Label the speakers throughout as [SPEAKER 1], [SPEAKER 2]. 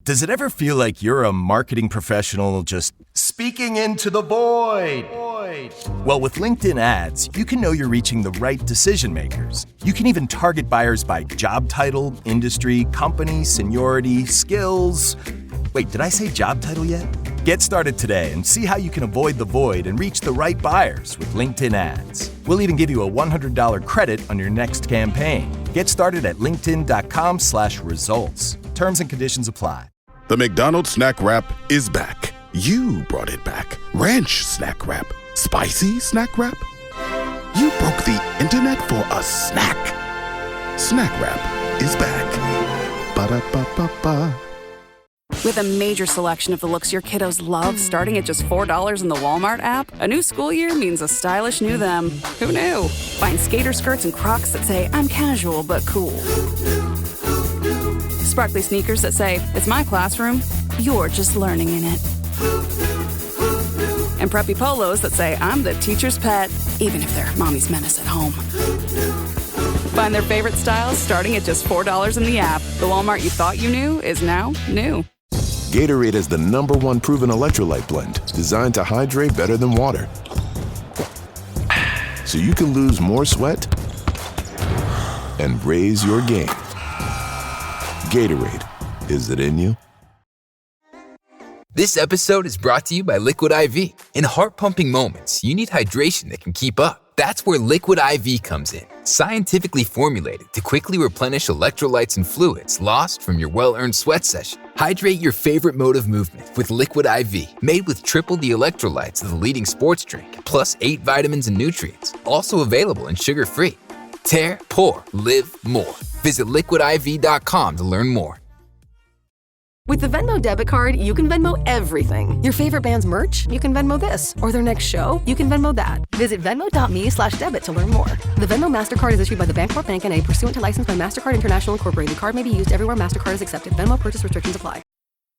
[SPEAKER 1] Does it ever feel like you're a marketing professional just speaking into the void? Well, with LinkedIn ads, you can know you're reaching the right decision makers. You can even target buyers by job title, industry, company, seniority, skills. Wait, did I say job title yet? Get started today and see how you can avoid the void and reach the right buyers with LinkedIn ads. We'll even give you a $100 credit on your next campaign. Get started at linkedin.com/results. Terms and conditions apply.
[SPEAKER 2] The McDonald's snack wrap is back. You brought it back. Ranch snack wrap. Spicy snack wrap. You broke the internet for a snack. Snack wrap is back. Ba-da-ba-ba-ba.
[SPEAKER 3] With a major selection of the looks your kiddos love starting at just $4 in the Walmart app, a new school year means a stylish new them. Who knew? Find skater skirts and Crocs that say, I'm casual but cool. Sparkly sneakers that say, it's my classroom, you're just learning in it. And preppy polos that say, I'm the teacher's pet, even if they're mommy's menace at home. Find their favorite styles starting at just $4 in the app. The Walmart you thought you knew is now new.
[SPEAKER 4] Gatorade is the #1 proven electrolyte blend designed to hydrate better than water. So you can lose more sweat and raise your game. Gatorade, is it in you?
[SPEAKER 5] This episode is brought to you by Liquid IV. In heart-pumping moments, you need hydration that can keep up. That's where Liquid IV comes in. Scientifically formulated to quickly replenish electrolytes and fluids lost from your well-earned sweat session. Hydrate your favorite mode of movement with Liquid IV, made with triple the electrolytes of the leading sports drink, plus 8 vitamins and nutrients. Also available and sugar-free. Tear, pour, live more. Visit liquidiv.com to learn more.
[SPEAKER 6] With the Venmo debit card, you can Venmo everything. Your favorite band's merch? You can Venmo this. Or their next show? You can Venmo that. Visit venmo.me/debit to learn more. The Venmo MasterCard is issued by the Bancorp Bank N.A. pursuant to license by MasterCard International Incorporated. The card may be used everywhere MasterCard is accepted. Venmo purchase restrictions apply.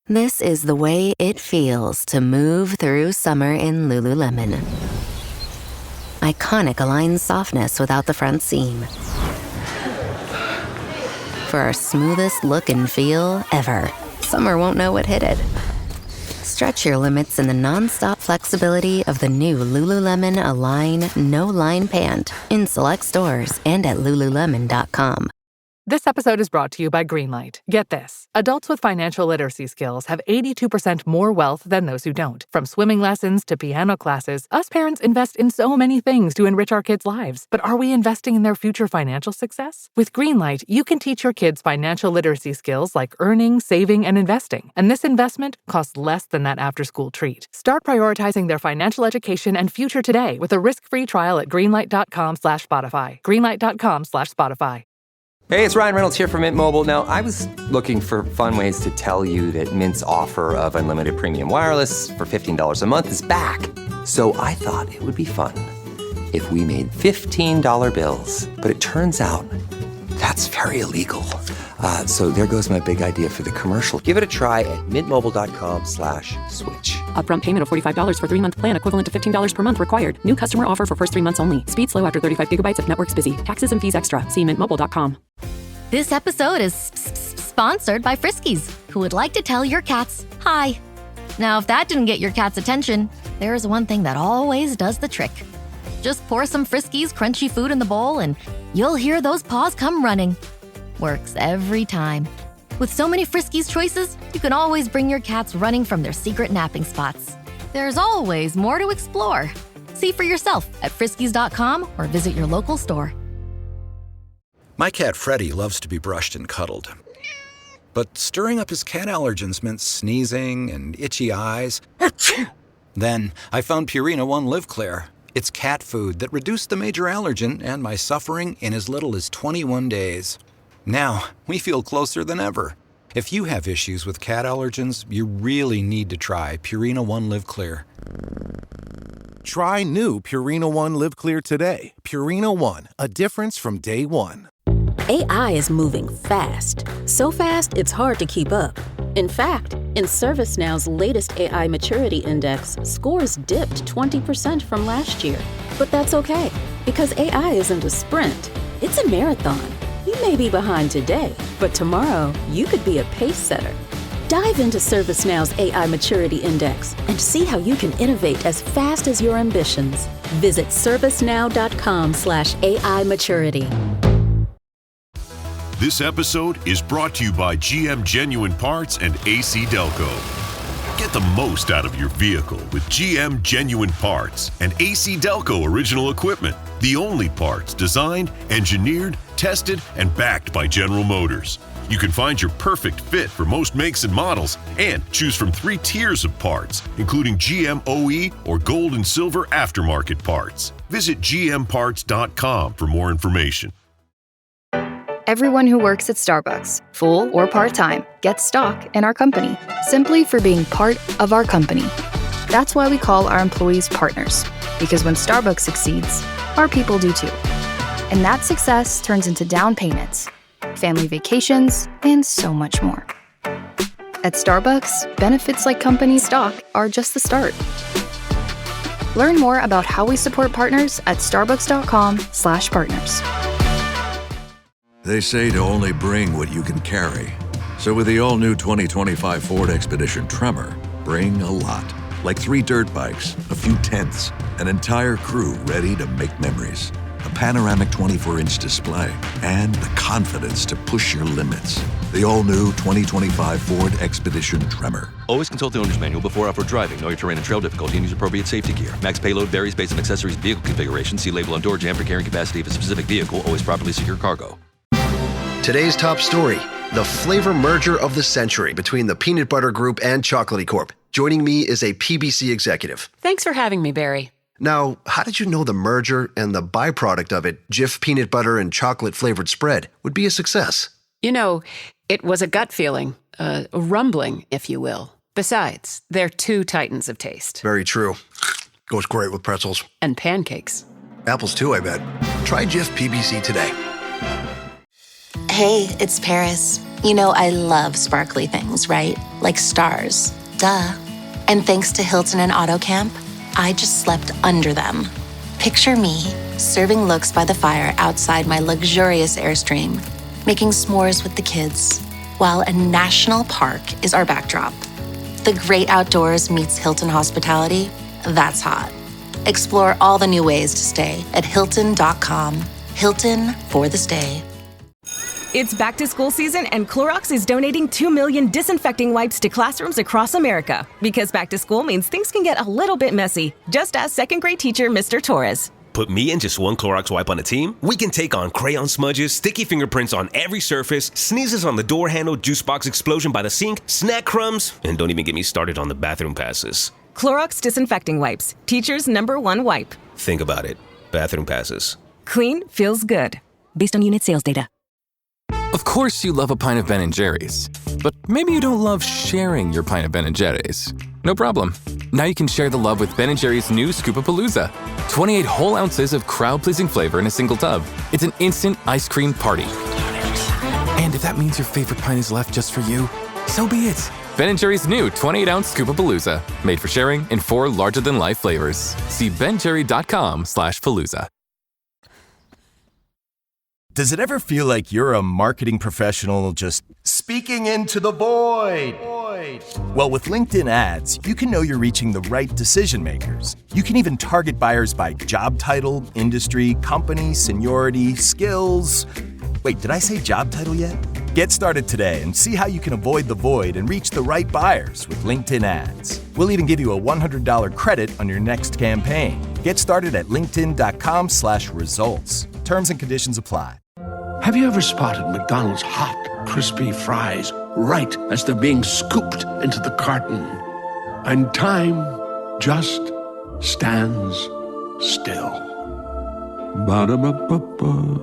[SPEAKER 7] This is the way it feels to move through summer in Lululemon. Iconic Align softness without the front seam. For our smoothest look and feel ever. Summer won't know what hit it. Stretch your limits in the non-stop flexibility of the new Lululemon Align No Line Pant in select stores and at Lululemon.com.
[SPEAKER 8] This episode is brought to you by Greenlight. Get this. Adults with financial literacy skills have 82% more wealth than those who don't. From swimming lessons to piano classes, us parents invest in so many things to enrich our kids' lives. But are we investing in their future financial success? With Greenlight, you can teach your kids financial literacy skills like earning, saving, and investing. And this investment costs less than that after-school treat. Start prioritizing their financial education and future today with a risk-free trial at greenlight.com/Spotify. Greenlight.com/Spotify.
[SPEAKER 9] Hey, it's Ryan Reynolds here from Mint Mobile. Now, I was looking for fun ways to tell you that Mint's offer of unlimited premium wireless for $15 a month is back. So I thought it would be fun if we made $15 bills. But it turns out that's very illegal. So there goes my big idea for the commercial. Give it a try at mintmobile.com/switch.
[SPEAKER 10] Upfront payment of $45 for 3-month plan equivalent to $15 per month required. New customer offer for first 3 months only. Speed slow after 35 gigabytes if network's busy. Taxes and fees extra. See mintmobile.com.
[SPEAKER 11] This episode is sponsored by Friskies, who would like to tell your cats hi. Now, if that didn't get your cat's attention, there is one thing that always does the trick. Just pour some Friskies crunchy food in the bowl and you'll hear those paws come running. Works every time. With so many Friskies choices, you can always bring your cats running from their secret napping spots. There's always more to explore. See for yourself at friskies.com or visit your local store.
[SPEAKER 12] My cat Freddie loves to be brushed and cuddled. But stirring up his cat allergens meant sneezing and itchy eyes. Then I found Purina One Live Clear. It's cat food that reduced the major allergen and my suffering in as little as 21 days. Now, we feel closer than ever. If you have issues with cat allergens, you really need to try Purina One Live Clear.
[SPEAKER 13] Try new Purina One Live Clear today. Purina One, a difference from day one.
[SPEAKER 14] AI is moving fast. So fast, it's hard to keep up. In fact, in ServiceNow's latest AI Maturity Index, scores dipped 20% from last year. But that's okay, because AI isn't a sprint, it's a marathon. You may be behind today, but tomorrow you could be a pace setter. Dive into ServiceNow's AI Maturity Index and see how you can innovate as fast as your ambitions. Visit servicenow.com/AI maturity.
[SPEAKER 15] This episode is brought to you by GM Genuine Parts and AC Delco. Get the most out of your vehicle with GM Genuine Parts and AC Delco original equipment. The only parts designed, engineered, tested, and backed by General Motors. You can find your perfect fit for most makes and models and choose from 3 tiers of parts, including GM OE or gold and silver aftermarket parts. Visit gmparts.com for more information.
[SPEAKER 16] Everyone who works at Starbucks, full or part-time, gets stock in our company, simply for being part of our company. That's why we call our employees partners, because when Starbucks succeeds, our people do too. And that success turns into down payments, family vacations, and so much more. At Starbucks, benefits like company stock are just the start. Learn more about how we support partners at starbucks.com/partners.
[SPEAKER 17] They say to only bring what you can carry. So with the all-new 2025 Ford Expedition Tremor, bring a lot. Like 3 dirt bikes, a few tents, an entire crew ready to make memories. A panoramic 24-inch display, and the confidence to push your limits. The all-new 2025 Ford Expedition Tremor.
[SPEAKER 18] Always consult the owner's manual before off-road driving. Know your terrain and trail difficulty and use appropriate safety gear. Max payload varies based on accessories and vehicle configuration. See label on door jam for carrying capacity of a specific vehicle. Always properly secure cargo.
[SPEAKER 19] Today's top story, the flavor merger of the century between the Peanut Butter Group and Chocolatey Corp. Joining me is a PBC executive.
[SPEAKER 20] Thanks for having me, Barry.
[SPEAKER 19] Now, how did you know the merger and the byproduct of it, Jif peanut butter and chocolate flavored spread, would be a success?
[SPEAKER 20] You know, it was a gut feeling, a rumbling, if you will. Besides, they're 2 titans of taste.
[SPEAKER 19] Very true. Goes great with pretzels.
[SPEAKER 20] And pancakes.
[SPEAKER 19] Apples too, I bet. Try Jif PBC today.
[SPEAKER 21] Hey, it's Paris. You know I love sparkly things, right? Like stars. Duh. And thanks to Hilton and AutoCamp, I just slept under them. Picture me, serving looks by the fire outside my luxurious Airstream, making s'mores with the kids, while a national park is our backdrop. The great outdoors meets Hilton hospitality. That's hot. Explore all the new ways to stay at Hilton.com. Hilton for the stay.
[SPEAKER 22] It's back to school season, and Clorox is donating 2 million disinfecting wipes to classrooms across America. Because back to school means things can get a little bit messy. Just ask second grade teacher Mr. Torres.
[SPEAKER 23] Put me and just one Clorox wipe on a team? We can take on crayon smudges, sticky fingerprints on every surface, sneezes on the door handle, juice box explosion by the sink, snack crumbs, and don't even get me started on the bathroom passes.
[SPEAKER 22] Clorox disinfecting wipes, teacher's #1 wipe.
[SPEAKER 23] Think about it. Bathroom passes.
[SPEAKER 22] Clean feels good. Based on unit sales data.
[SPEAKER 24] Of course you love a pint of Ben & Jerry's, but maybe you don't love sharing your pint of Ben & Jerry's. No problem. Now you can share the love with Ben & Jerry's new Scoop-A-Palooza. 28 whole ounces of crowd-pleasing flavor in a single tub. It's an instant ice cream party. And if that means your favorite pint is left just for you, so be it. Ben & Jerry's new 28-ounce Scoop-A-Palooza. Made for sharing in 4 larger-than-life flavors. See benjerry.com/palooza.
[SPEAKER 1] Does it ever feel like you're a marketing professional just speaking into the void? Well, with LinkedIn ads, you can know you're reaching the right decision makers. You can even target buyers by job title, industry, company, seniority, skills. Wait, did I say job title yet? Get started today and see how you can avoid the void and reach the right buyers with LinkedIn ads. We'll even give you a $100 credit on your next campaign. Get started at linkedin.com/results. Terms and conditions apply.
[SPEAKER 25] Have you ever spotted McDonald's hot, crispy fries right as they're being scooped into the carton? And time just stands still. Ba-da-ba-ba-ba.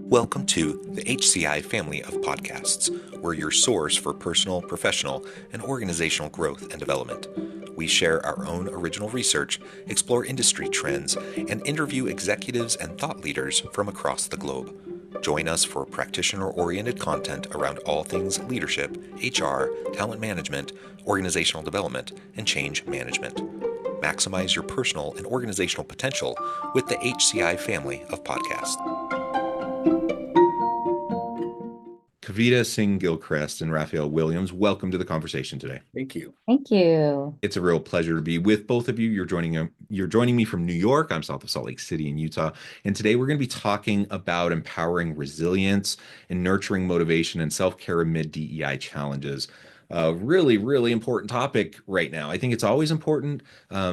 [SPEAKER 26] Welcome to the HCI family of podcasts. We're your source for personal, professional, and organizational growth and development. We share our own original research, explore industry trends, and interview executives and thought leaders from across the globe. Join us for practitioner-oriented content around all things leadership, HR, talent management, organizational development, and change management. Maximize your personal and organizational potential with the HCI family of podcasts.
[SPEAKER 2] Kavita Singh Gilchrist and Raphael Williams, welcome to the conversation today.
[SPEAKER 25] Thank you.
[SPEAKER 3] Thank you.
[SPEAKER 2] It's a real pleasure to be with both of you. You're joining me from New York. I'm south of Salt Lake City in Utah. And today we're going to be talking about empowering resilience and nurturing motivation and self-care amid DEI challenges. Really, really important topic right now. I think it's always important.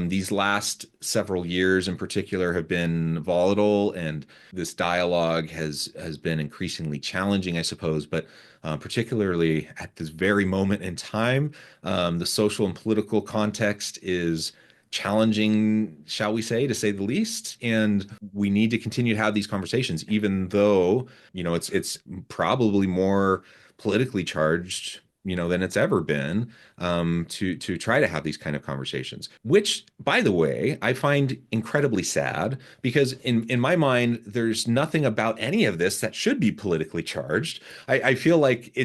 [SPEAKER 2] These last several years in particular have been volatile, and this dialogue has been increasingly challenging, I suppose, but particularly at this very moment in time, the social and political context is challenging, shall we say, to say the least. And we need to continue to have these conversations, even though, it's probably more politically charged than it's ever been, to try to have these kind of conversations, which, by the way, I find incredibly sad, because in my mind, there's nothing about any of this that should be politically charged. I feel like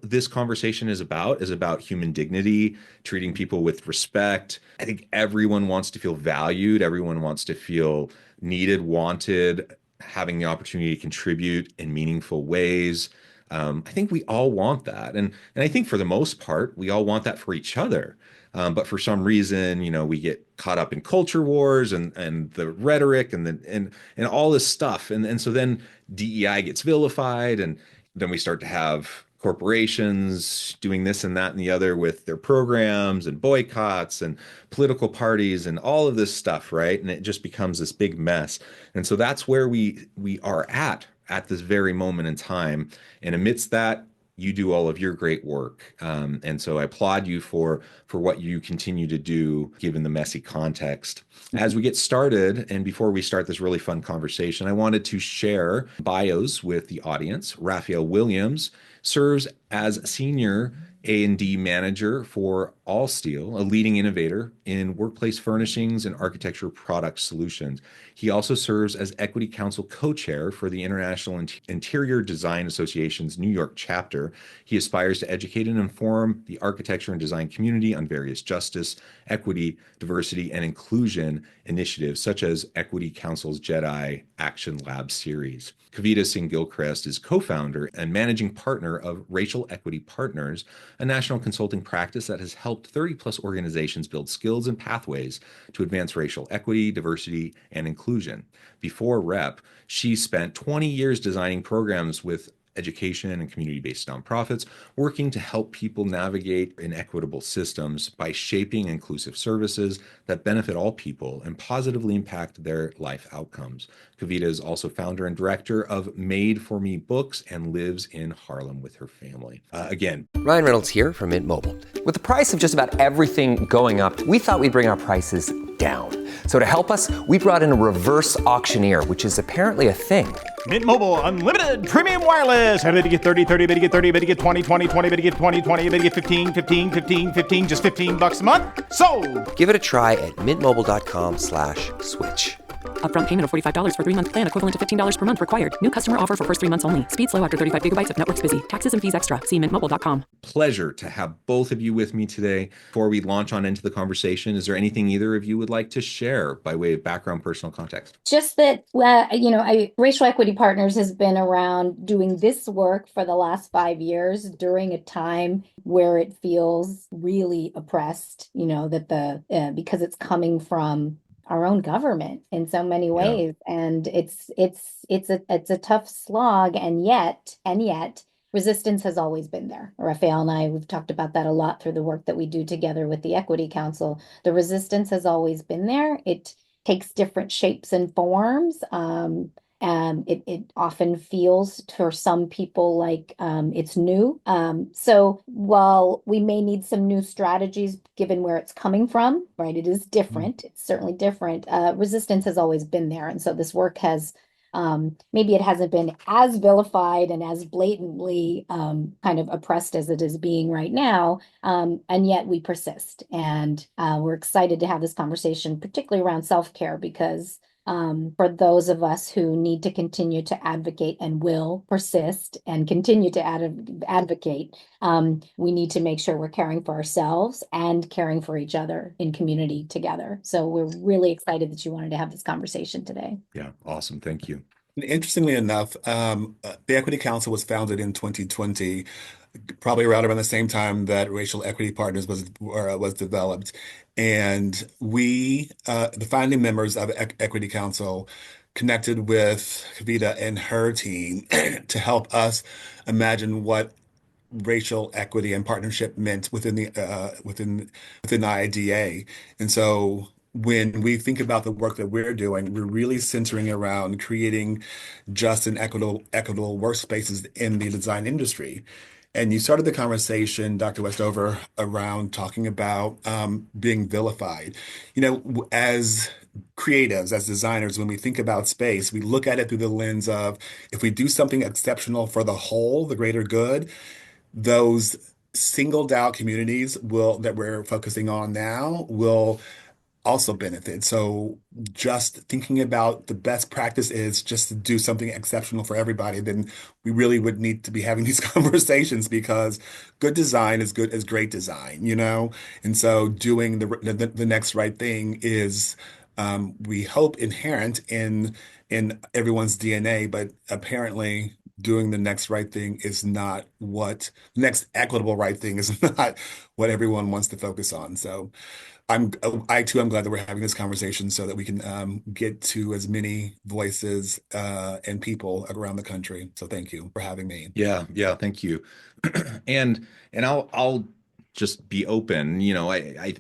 [SPEAKER 2] this conversation is about human dignity, treating people with respect. I think everyone wants to feel valued. Everyone wants to feel needed, wanted, having the opportunity to contribute in meaningful ways. I think we all want that. And I think for the most part, we all want that for each other. But for some reason, we get caught up in culture wars and the rhetoric and all this stuff. And so then DEI gets vilified, and then we start to have corporations doing this and that and the other with their programs and boycotts and political parties and all of this stuff, right? And it just becomes this big mess. And so that's where we are at this very moment in time. And amidst that, you do all of your great work. And so I applaud you for what you continue to do, given the messy context. As we get started, and before we start this really fun conversation, I wanted to share bios with the audience. Raphael Williams serves as Senior A&D Manager for Allsteel, a leading innovator in workplace furnishings and architecture product solutions. He also serves as Equity Council co-chair for the International Interior Design Association's New York chapter. He aspires to educate and inform the architecture and design community on various justice, equity, diversity, and inclusion initiatives, such as Equity Council's JEDI Action Lab series. Kavita Singh Gilchrist is co-founder and managing partner of Racial Equity Partners, a national consulting practice that has helped 30-plus organizations build skills and pathways to advance racial equity, diversity, and inclusion. Before REP, she spent 20 years designing programs with education and community-based nonprofits, working to help people navigate inequitable systems by shaping inclusive services that benefit all people and positively impact their life outcomes. Kavita is also founder and director of Made for Me Books and lives in Harlem with her family. Again,
[SPEAKER 9] Ryan Reynolds here from Mint Mobile. With the price of just about everything going up, we thought we'd bring our prices down. So to help us, we brought in a reverse auctioneer, which is apparently a thing.
[SPEAKER 4] Mint Mobile Unlimited Premium Wireless. How to get 30, 30, bit to get 30, bit to get 20, 20, 20, bit to get 20, 20, bit to get 15, 15, 15, 15, just $15 a month? Sold!
[SPEAKER 9] Give it a try at mintmobile.com/switch.
[SPEAKER 10] Upfront payment of $45 for 3-month plan equivalent to $15 per month required. New customer offer for first 3 months only. Speed slow after 35 gigabytes if network's busy. Taxes and fees extra. See mintmobile.com.
[SPEAKER 2] Pleasure to have both of you with me today. Before we launch on into the conversation, is there anything either of you would like to share by way of background, personal context?
[SPEAKER 3] Just that, Racial Equity Partners has been around doing this work for the last 5 years during a time where it feels really oppressed, because it's coming from our own government in so many ways. Yeah. And it's a tough slog, and yet resistance has always been there. Raphael and I, we've talked about that a lot through the work that we do together with the Equity Council. The resistance has always been there. It takes different shapes and forms. It often feels for some people like it's new. So while we may need some new strategies given where it's coming from, right, it is different. It's certainly different. Resistance has always been there. And so this work has, maybe it hasn't been as vilified and as blatantly kind of oppressed as it is being right now. And yet we persist. And we're excited to have this conversation, particularly around self-care, because for those of us who need to continue to advocate and will persist and continue to advocate, we need to make sure we're caring for ourselves and caring for each other in community together. So we're really excited that you wanted to have this conversation today.
[SPEAKER 2] Yeah, awesome. Thank you.
[SPEAKER 5] Interestingly enough, the Equity Council was founded in 2020, probably around the same time that Racial Equity Partners was developed. And we, the founding members of Equity Council, connected with Kavita and her team to help us imagine what racial equity and partnership meant within IIDA. And so when we think about the work that we're doing, we're really centering around creating just and equitable workspaces in the design industry. And you started the conversation, Dr. Westover, around talking about being vilified. As creatives, as designers, when we think about space, we look at it through the lens of if we do something exceptional for the whole, the greater good, those singled out communities that we're focusing on now will also benefit. So just thinking about the best practice is just to do something exceptional for everybody, then we really would need to be having these conversations because good design is good as great design, And so doing the next right thing is we hope inherent in everyone's DNA, but apparently doing the next right thing is not what next equitable right thing is not what everyone wants to focus on. So I too am glad that we're having this conversation so that we can get to as many voices and people around the country. So thank you for having me.
[SPEAKER 2] Yeah, thank you. And I'll just be open.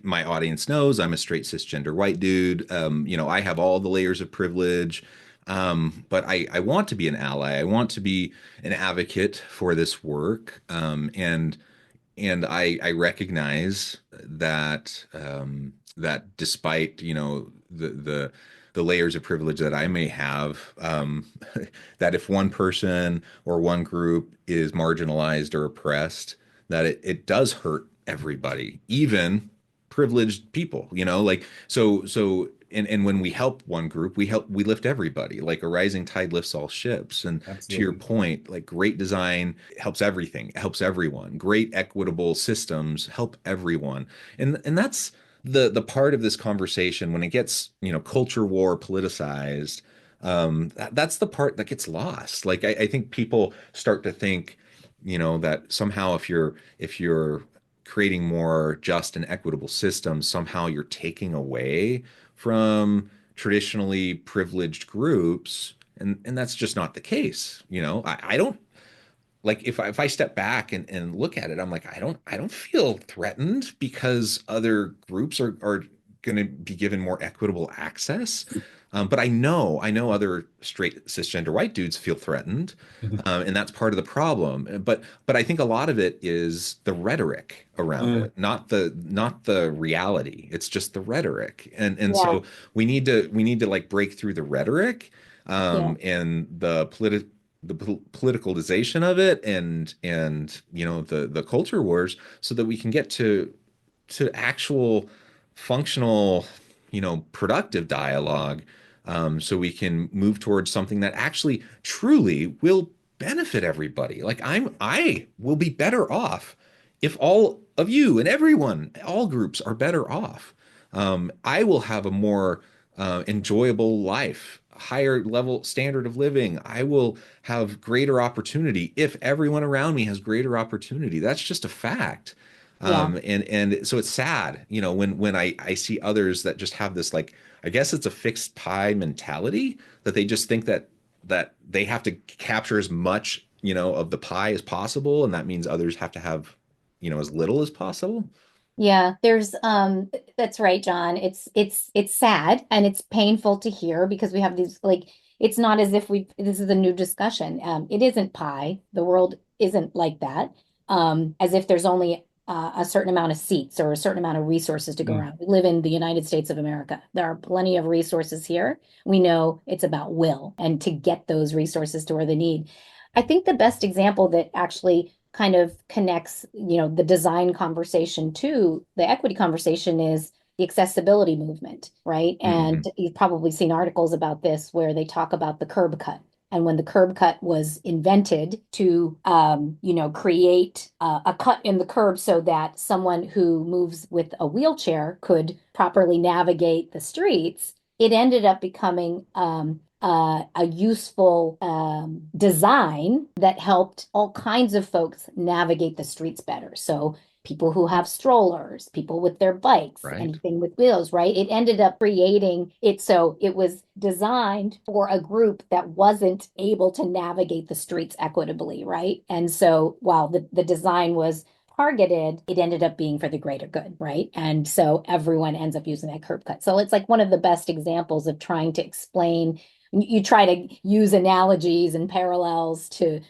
[SPEAKER 2] My audience knows I'm a straight cisgender white dude. I have all the layers of privilege. But I want to be an ally. I want to be an advocate for this work. And I recognize that that despite the layers of privilege that I may have, that if one person or one group is marginalized or oppressed, that it does hurt everybody, even privileged people. And when we help one group, we lift everybody. Like a rising tide lifts all ships. And
[SPEAKER 5] Absolutely.
[SPEAKER 2] To your point, like great design helps everything, helps everyone. Great equitable systems help everyone. And that's the part of this conversation when it gets, culture war politicized. That's the part that gets lost. Like I think people start to think, that somehow if you're creating more just and equitable systems, somehow you're taking away from traditionally privileged groups, and that's just not the case. I don't like if I step back and look at it, I'm like, I don't feel threatened because other groups are going to be given more equitable access. But I know other straight cisgender white dudes feel threatened, and that's part of the problem. But I think a lot of it is the rhetoric around it, not the reality. It's just the rhetoric, and so we need to like break through the rhetoric, and the politicalization of it, and the culture wars, so that we can get to actual functional, productive dialogue. So we can move towards something that actually truly will benefit everybody. Like I will be better off if all of you and everyone, all groups are better off. I will have a more enjoyable life, higher level standard of living. I will have greater opportunity if everyone around me has greater opportunity. That's just a fact. And so it's sad, when I see others that just have this, like, I guess it's a fixed pie mentality, that they just think that they have to capture as much, of the pie as possible. And that means others have to have, as little as possible.
[SPEAKER 3] Yeah, there's that's right, John. It's sad and it's painful to hear because we have these, like, it's not as if this is a new discussion. It isn't pie. The world isn't like that. As if there's only a certain amount of seats or a certain amount of resources to go around. We live in the United States of America. There are plenty of resources here. We know it's about will and to get those resources to where they need. I think the best example that actually kind of connects, the design conversation to the equity conversation is the accessibility movement, right? And you've probably seen articles about this where they talk about the curb cut. And when the curb cut was invented to, create a cut in the curb so that someone who moves with a wheelchair could properly navigate the streets, it ended up becoming a useful design that helped all kinds of folks navigate the streets better. So people who have strollers, people with their bikes,
[SPEAKER 2] Right.
[SPEAKER 3] anything with wheels, right? It ended up creating it so it was designed for a group that wasn't able to navigate the streets equitably, right? And so while the design was targeted, it ended up being for the greater good, right? And so everyone ends up using that curb cut. So it's like one of the best examples of trying to explain. You try to use analogies and parallels to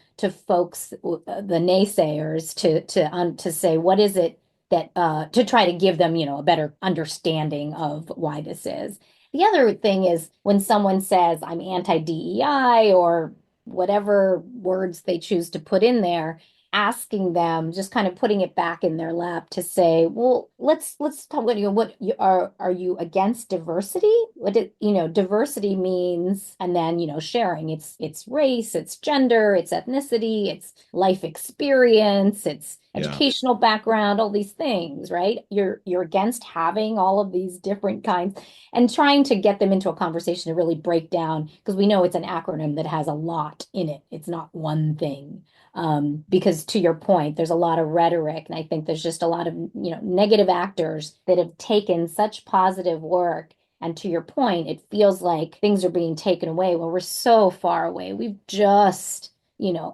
[SPEAKER 3] folks, the naysayers, to say what is it that to try to give them, a better understanding of why this is. The other thing is when someone says I'm anti-DEI or whatever words they choose to put in there, asking them, just kind of putting it back in their lap to say, well, let's talk. Are you against diversity? Diversity means, and then sharing. It's race, it's gender, it's ethnicity, it's life experience, it's educational background, all these things, right? You're against having all of these different kinds, and trying to get them into a conversation to really break down, because we know it's an acronym that has a lot in it. It's not one thing. Because to your point, there's a lot of rhetoric, and I think there's just a lot of negative actors that have taken such positive work. And to your point, it feels like things are being taken away when we're so far away. We've just,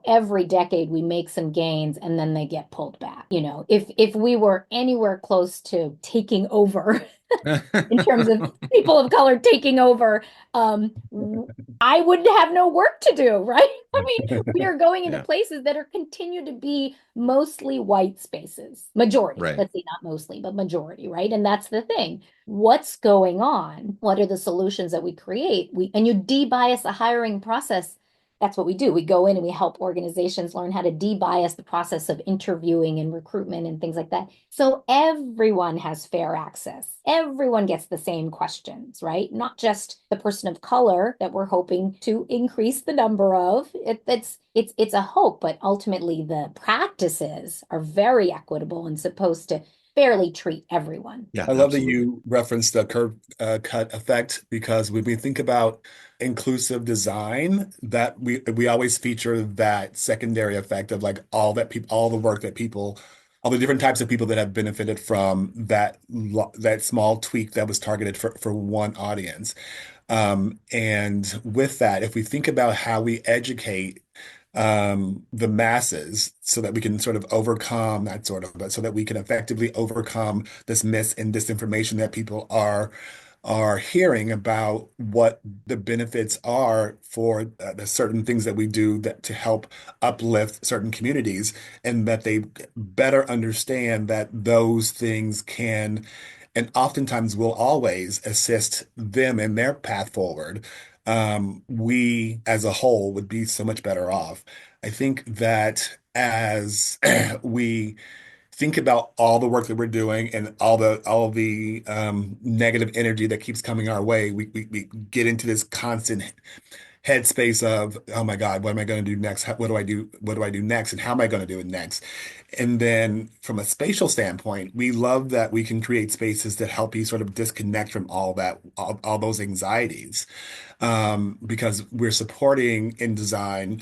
[SPEAKER 3] every decade we make some gains and then they get pulled back. If we were anywhere close to taking over in terms of people of color taking over, I would have no work to do, right? I mean, we are going into places that are continue to be mostly white spaces, majority.
[SPEAKER 2] Right.
[SPEAKER 3] Let's say not mostly, but majority, right? And that's the thing. What's going on? What are the solutions that we create? And you de-bias the hiring process. That's what we do. We go in and we help organizations learn how to de-bias the process of interviewing and recruitment and things like that. So everyone has fair access. Everyone gets the same questions, right? Not just the person of color that we're hoping to increase the number of. It's a hope, but ultimately the practices are very equitable and supposed to fairly treat everyone.
[SPEAKER 5] Yeah, I love that you referenced the curb cut effect, because when we think about inclusive design, that we always feature that secondary effect of like all the work that people, all the different types of people that have benefited from that small tweak that was targeted for one audience. And with that, if we think about how we educate the masses so that we can sort of overcome that but so that we can effectively overcome this myth and disinformation that people are hearing about what the benefits are for the certain things that we do to help uplift certain communities, and that they better understand that those things can and oftentimes will always assist them in their path forward. We as a whole would be so much better off. I think that as we think about all the work that we're doing and all the negative energy that keeps coming our way, we get into this constant headspace of, oh my God, what am I going to do next? What do I do? What do I do next? And how am I going to do it next? And then from a spatial standpoint, we love that we can create spaces that help you sort of disconnect from all those anxieties. Because we're supporting in design,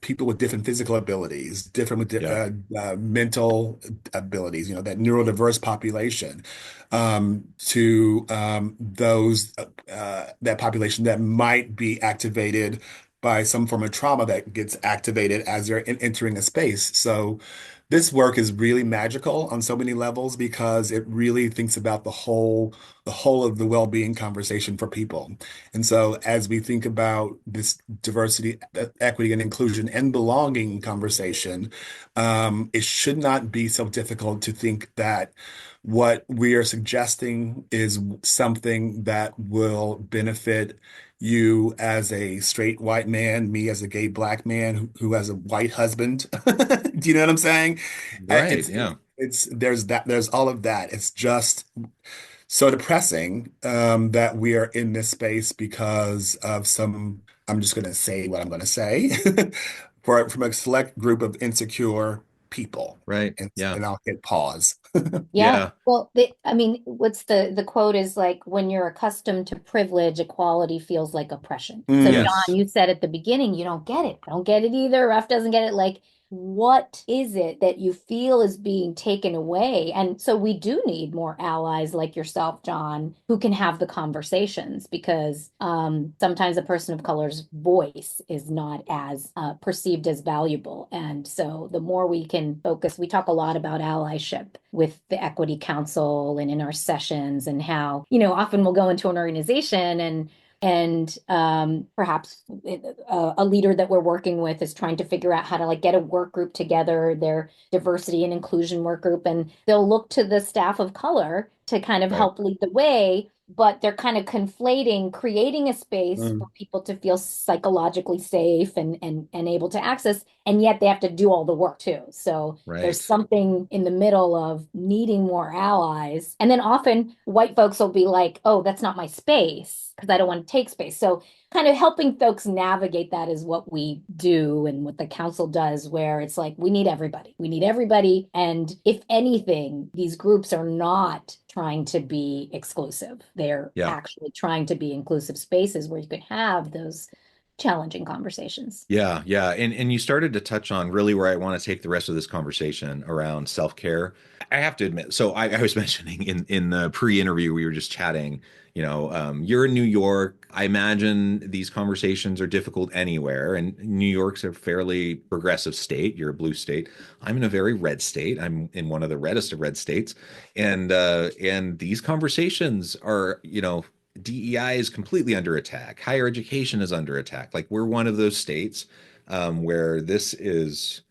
[SPEAKER 5] people with different physical abilities, different with mental abilities, that neurodiverse population, to those that population that might be activated by some form of trauma that gets activated as they're entering a space. So this work is really magical on so many levels, because it really thinks about the whole of the well-being conversation for people. And so as we think about this diversity, equity, and inclusion and belonging conversation, it should not be so difficult to think that what we are suggesting is something that will benefit you as a straight white man, me as a gay Black man who has a white husband. Do you know what I'm saying?
[SPEAKER 2] Right.
[SPEAKER 5] There's all of that. It's just so depressing that we are in this space because of I'm just going to say what I'm going to say, from a select group of insecure people.
[SPEAKER 2] Right.
[SPEAKER 5] And,
[SPEAKER 2] Yeah.
[SPEAKER 5] and I'll hit pause.
[SPEAKER 3] Yeah. Well, I mean, what's the quote is like, when you're accustomed to privilege, equality feels like oppression. So
[SPEAKER 2] Yes.
[SPEAKER 3] John, you said at the beginning, you don't get it. I don't get it either. Ref doesn't get it. Like, what is it that you feel is being taken away? And so we do need more allies like yourself, John, who can have the conversations, because sometimes a person of color's voice is not as perceived as valuable. And so the more we can focus, we talk a lot about allyship with the Equity Council and in our sessions, and how, often we'll go into an organization and perhaps a leader that we're working with is trying to figure out how to like get a work group together, their diversity and inclusion work group, and they'll look to the staff of color to kind of help lead the way, but they're kind of conflating creating a space for people to feel psychologically safe and able to access, and yet they have to do all the work too. So there's something in the middle of needing more allies. And then often white folks will be like, oh, that's not my space because I don't want to take space. So kind of helping folks navigate that is what we do and what the council does, where it's like, we need everybody. We need everybody. And if anything, these groups are not trying to be exclusive. They're actually trying to be inclusive spaces where you can have those challenging conversations.
[SPEAKER 2] Yeah. And you started to touch on really where I want to take the rest of this conversation around self-care. I have to admit, so I was mentioning in the pre-interview, we were just chatting, you're in New York. I imagine these conversations are difficult anywhere. And New York's a fairly progressive state. You're a blue state. I'm in a very red state. I'm in one of the reddest of red states. And these conversations are, DEI is completely under attack. Higher education is under attack. Like, we're one of those states where this is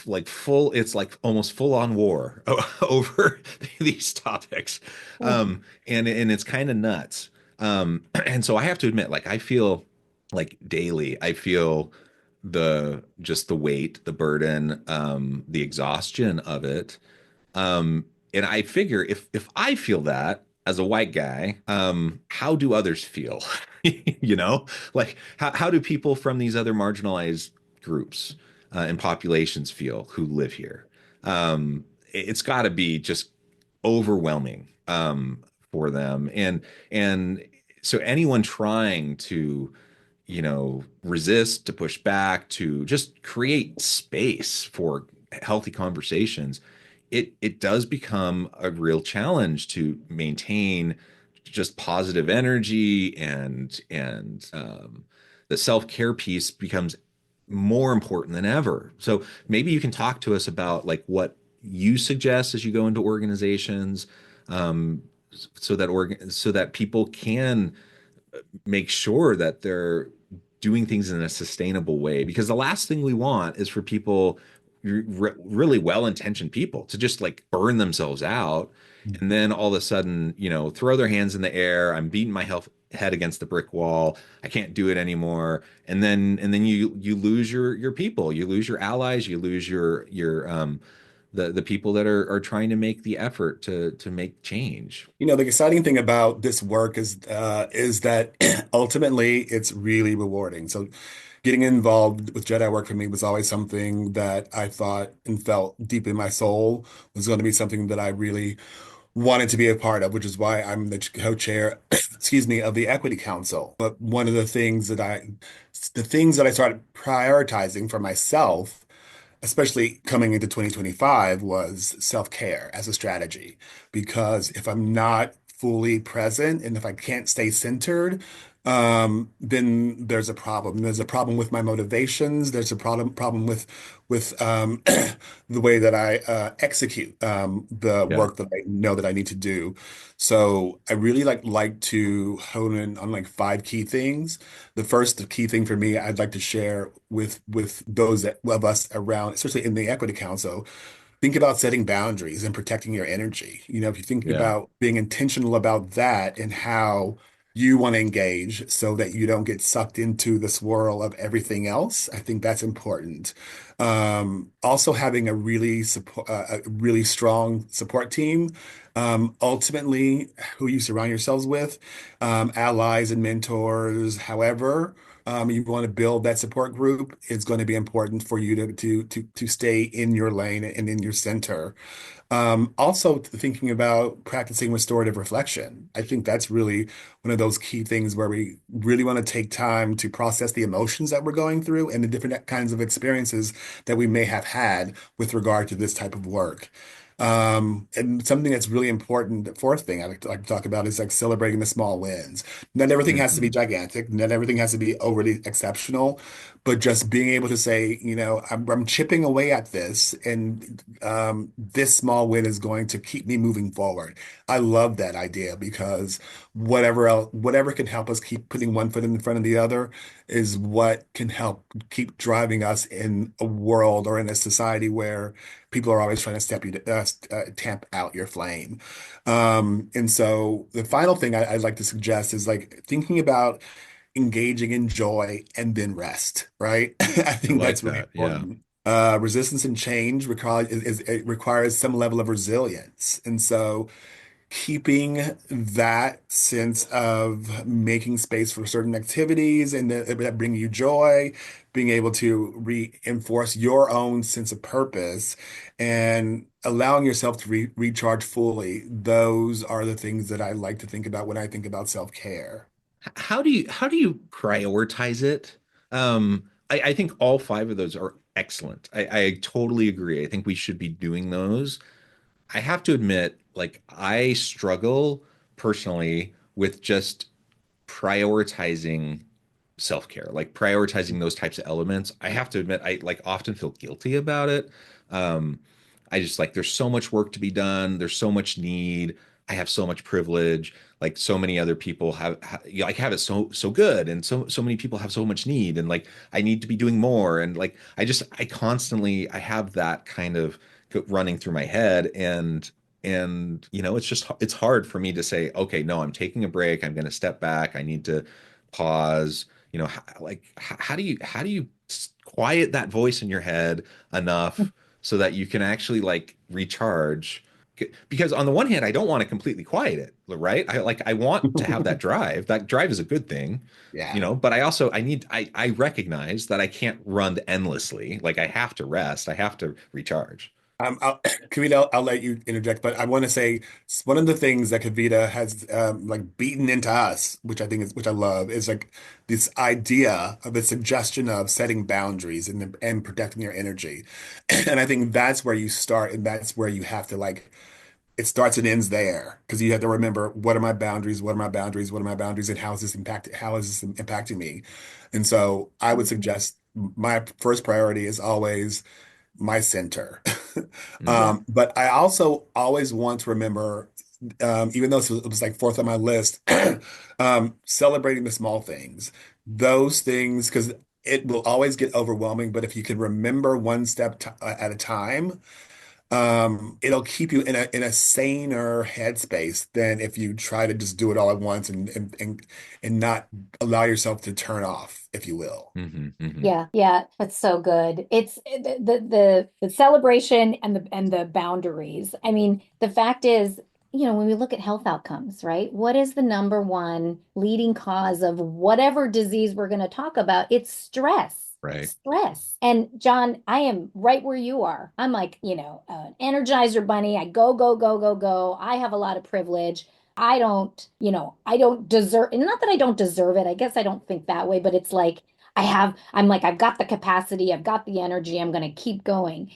[SPEAKER 2] like it's like almost full on war over these topics. And it's kind of nuts. And so I have to admit, like, I feel like daily, I feel the weight, the burden, the exhaustion of it. And I figure if I feel that as a white guy, how do others feel? Like how do people from these other marginalized groups and populations feel who live here? It's got to be just overwhelming for them. And so anyone trying to, resist, to push back, to just create space for healthy conversations, it does become a real challenge to maintain just positive energy, and the self-care piece becomes more important than ever. So maybe you can talk to us about like what you suggest as you go into organizations, so that people can make sure that they're doing things in a sustainable way. Because the last thing we want is for people, really well-intentioned people, to just like burn themselves out and then all of a sudden, throw their hands in the air. I'm beating my head against the brick wall. I can't do it anymore. And then you lose your people, you lose your allies, you lose your the people that are trying to make the effort to make change.
[SPEAKER 5] The exciting thing about this work is that ultimately it's really rewarding. So getting involved with JEDI work for me was always something that I thought and felt deep in my soul was going to be something that I really wanted to be a part of, which is why I'm the co-chair, of the Equity Council. But one of the things that I started prioritizing for myself, especially coming into 2025, was self-care as a strategy. Because if I'm not fully present and if I can't stay centered, then there's a problem. There's a problem with my motivations. There's a problem with the way that I execute the work that I know that I need to do. So I really like to hone in on like 5 key things. The first key thing for me, I'd like to share with those of us around, especially in the Equity Council. Think about setting boundaries and protecting your energy. If you think about being intentional about that and how you want to engage so that you don't get sucked into the swirl of everything else, I think that's important. Also having a really strong support team, ultimately who you surround yourselves with, allies and mentors, however, you want to build that support group, it's going to be important for you to stay in your lane and in your center. Also thinking about practicing restorative reflection. I think that's really one of those key things where we really want to take time to process the emotions that we're going through and the different kinds of experiences that we may have had with regard to this type of work. And something that's really important, the fourth thing I like to talk about is like celebrating the small wins. Not everything has to be gigantic, not everything has to be overly exceptional, but just being able to say, I'm chipping away at this, and this small win is going to keep me moving forward. I love that idea because whatever can help us keep putting one foot in front of the other is what can help keep driving us in a world or in a society where people are always trying to tamp out your flame. And so the final thing I'd like to suggest is like thinking about engaging in joy and then rest, right? I think that's really important. Resistance and change requires some level of resilience. And so keeping that sense of making space for certain activities and that bring you joy, being able to reinforce your own sense of purpose and allowing yourself to recharge fully. Those are the things that I like to think about when I think about self-care.
[SPEAKER 2] How do you prioritize it? I think all five of those are excellent. I totally agree. I think we should be doing those. I have to admit, like, I struggle personally with just prioritizing self-care, like prioritizing those types of elements. I have to admit, I like often feel guilty about it. I just like, there's so much work to be done. There's so much need. I have so much privilege. Like so many other people have it so good, and so many people have so much need, and like I need to be doing more, and like I constantly I have that kind of running through my head, and it's hard for me to say, okay, no, I'm taking a break. I'm going to step back. I need to pause. How do you quiet that voice in your head enough so that you can actually like recharge? Because on the one hand, I don't want to completely quiet it, right? I want to have that drive. That drive is a good thing, but I recognize that I can't run endlessly. Like I have to rest. I have to recharge.
[SPEAKER 5] Kavita, I'll let you interject, but I want to say one of the things that Kavita has beaten into us, which I love, is like this idea of the suggestion of setting boundaries and protecting your energy. And I think that's where you start, and that's where you have to it starts and ends there, because you have to remember, what are my boundaries? What are my boundaries? What are my boundaries? And how is this impacting me? And so I would suggest my first priority is always my center. But I also always want to remember, even though it was like fourth on my list, celebrating the small things, those things, because it will always get overwhelming. But if you can remember one step at a time, it'll keep you in a saner headspace than if you try to just do it all at once and not allow yourself to turn off, if you will.
[SPEAKER 3] Yeah, that's so good. It's the celebration and the boundaries. I mean, the fact is, when we look at health outcomes, right? What is the number one leading cause of whatever disease we're going to talk about? It's stress.
[SPEAKER 2] Right.
[SPEAKER 3] Stress. And John, I am right where you are. I'm like, an Energizer bunny. I go, go, go, go, go. I have a lot of privilege. I don't deserve, and not that I don't deserve it. I guess I don't think that way, but it's like, I've got the capacity, I've got the energy, I'm going to keep going.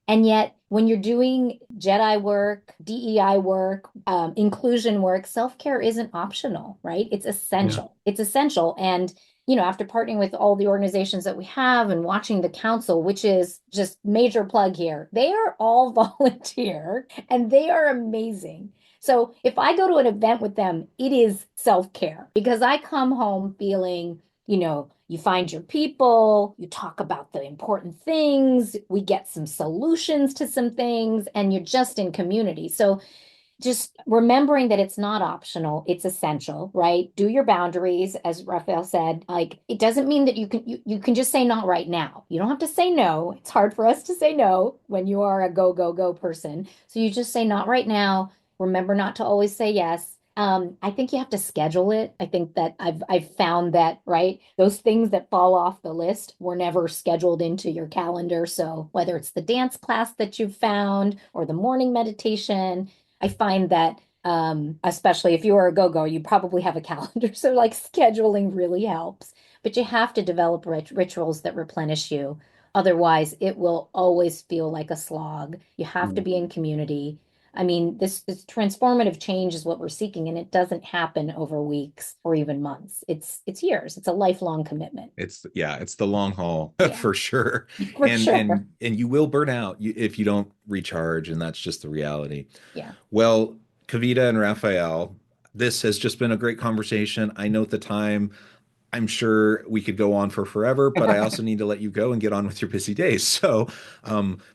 [SPEAKER 3] And yet when you're doing JEDI work, DEI work, inclusion work, self-care isn't optional, right? It's essential. Yeah. It's essential. And after partnering with all the organizations that we have and watching the council, which is just major plug here, they are all volunteer and they are amazing. So if I go to an event with them, it is self-care, because I come home feeling, you find your people, you talk about the important things, we get some solutions to some things, and you're just in community. So just remembering that it's not optional, it's essential, right? Do your boundaries, as Raphael said. Like, it doesn't mean that you can just say not right now. You don't have to say no. It's hard for us to say no when you are a go, go, go person. So you just say not right now. Remember not to always say yes. I think you have to schedule it. I think that I've found that, right? Those things that fall off the list were never scheduled into your calendar. So whether it's the dance class that you've found or the morning meditation, I find that especially if you are a go-go, you probably have a calendar. So like scheduling really helps. But you have to develop rituals that replenish you. Otherwise, it will always feel like a slog. You have to be in community. I mean, this transformative change is what we're seeking, and it doesn't happen over weeks or even months. It's years. It's a lifelong commitment.
[SPEAKER 2] It's the long haul for sure.
[SPEAKER 3] For
[SPEAKER 2] and
[SPEAKER 3] sure.
[SPEAKER 2] and you will burn out if you don't recharge, and that's just the reality.
[SPEAKER 3] Yeah.
[SPEAKER 2] Well, Kavita and Raphael, this has just been a great conversation. I note the time. I'm sure we could go on for forever, but I also need to let you go and get on with your busy days. So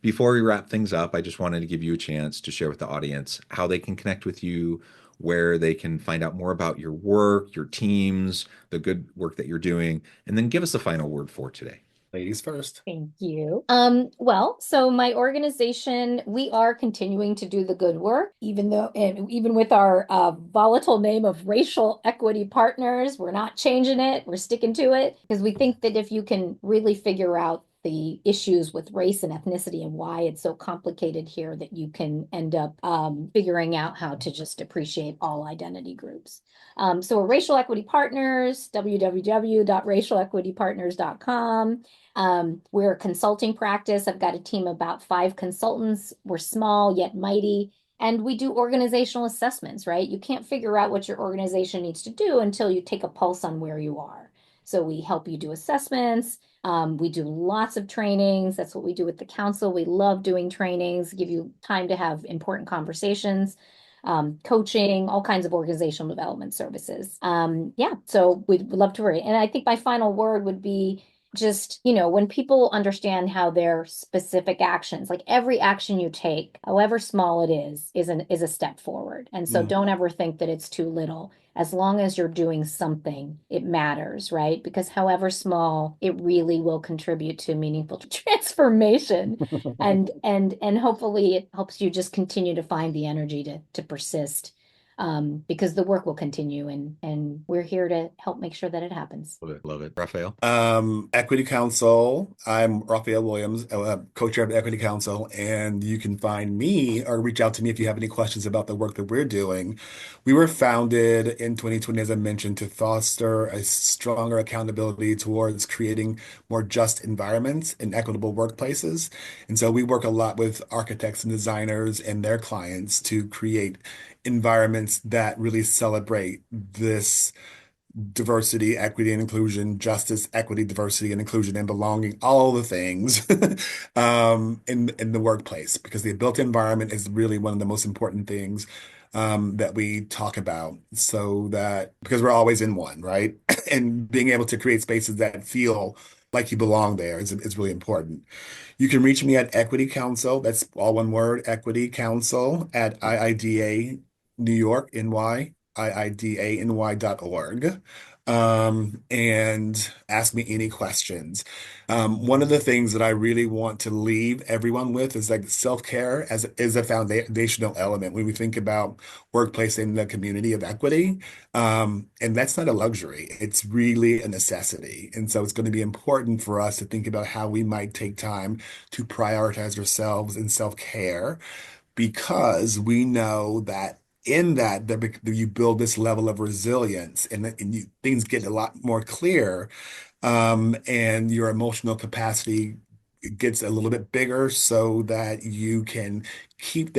[SPEAKER 2] before we wrap things up, I just wanted to give you a chance to share with the audience how they can connect with you, where they can find out more about your work, your teams, the good work that you're doing, and then give us a final word for today.
[SPEAKER 5] Ladies first.
[SPEAKER 3] Thank you. Well, so my organization, we are continuing to do the good work, even with our volatile name of Racial Equity Partners, we're not changing it. We're sticking to it because we think that if you can really figure out the issues with race and ethnicity and why it's so complicated here, that you can end up figuring out how to just appreciate all identity groups. So we're Racial Equity Partners, www.racialequitypartners.com. We're a consulting practice. I've got a team of about 5 consultants. We're small yet mighty. And we do organizational assessments, right? You can't figure out what your organization needs to do until you take a pulse on where you are. So we help you do assessments. We do lots of trainings. That's what we do with the council. We love doing trainings, give you time to have important conversations, coaching, all kinds of organizational development services. So we'd love to work. And I think my final word would be just, when people understand how their specific actions, like every action you take, however small it is a step forward. And so don't ever think that it's too little. As long as you're doing something, it matters, right? Because however small, it really will contribute to meaningful transformation. and hopefully it helps you just continue to find the energy to persist. Because the work will continue and we're here to help make sure that it happens.
[SPEAKER 2] Love it. Raphael?
[SPEAKER 5] Equity Council. I'm Raphael Williams, co-chair of the Equity Council, and you can find me or reach out to me if you have any questions about the work that we're doing. We were founded in 2020, as I mentioned, to foster a stronger accountability towards creating more just environments and equitable workplaces. And so we work a lot with architects and designers and their clients to create environments that really celebrate this diversity, equity, and inclusion, justice, equity, diversity, and inclusion, and belonging, all the things in the workplace, because the built environment is really one of the most important things that we talk about. So that, because we're always in one, right? And being able to create spaces that feel like you belong there is really important. You can reach me at Equity Council. That's all one word, Equity Council at IIDA New York, NY, IIDANY.org. And ask me any questions. One of the things that I really want to leave everyone with is like self-care is a foundational element when we think about workplace in the community of equity. And that's not a luxury. It's really a necessity. And so it's going to be important for us to think about how we might take time to prioritize ourselves in self-care, because we know that in that you build this level of resilience and things get a lot more clear, and your emotional capacity gets a little bit bigger so that you can keep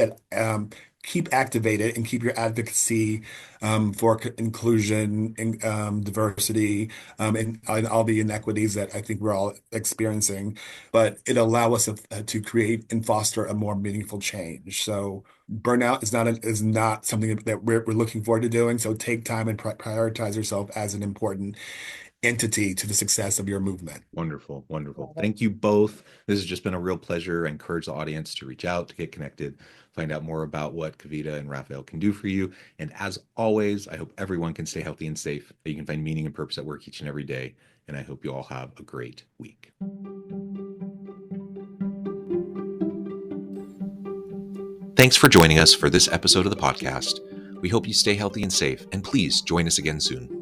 [SPEAKER 5] activated and keep your advocacy for inclusion and diversity and all the inequities that I think we're all experiencing. But it allows us to create and foster a more meaningful change. So burnout is not something that we're looking forward to doing. So take time and prioritize yourself as an important entity to the success of your movement.
[SPEAKER 2] Wonderful. Thank you both. This has just been a real pleasure. I encourage the audience to reach out, to get connected, find out more about what Kavita and Raphael can do for you. And as always, I hope everyone can stay healthy and safe, that you can find meaning and purpose at work each and every day. And I hope you all have a great week. Thanks for joining us for this episode of the podcast.
[SPEAKER 26] We hope you stay healthy and safe, and please join us again soon.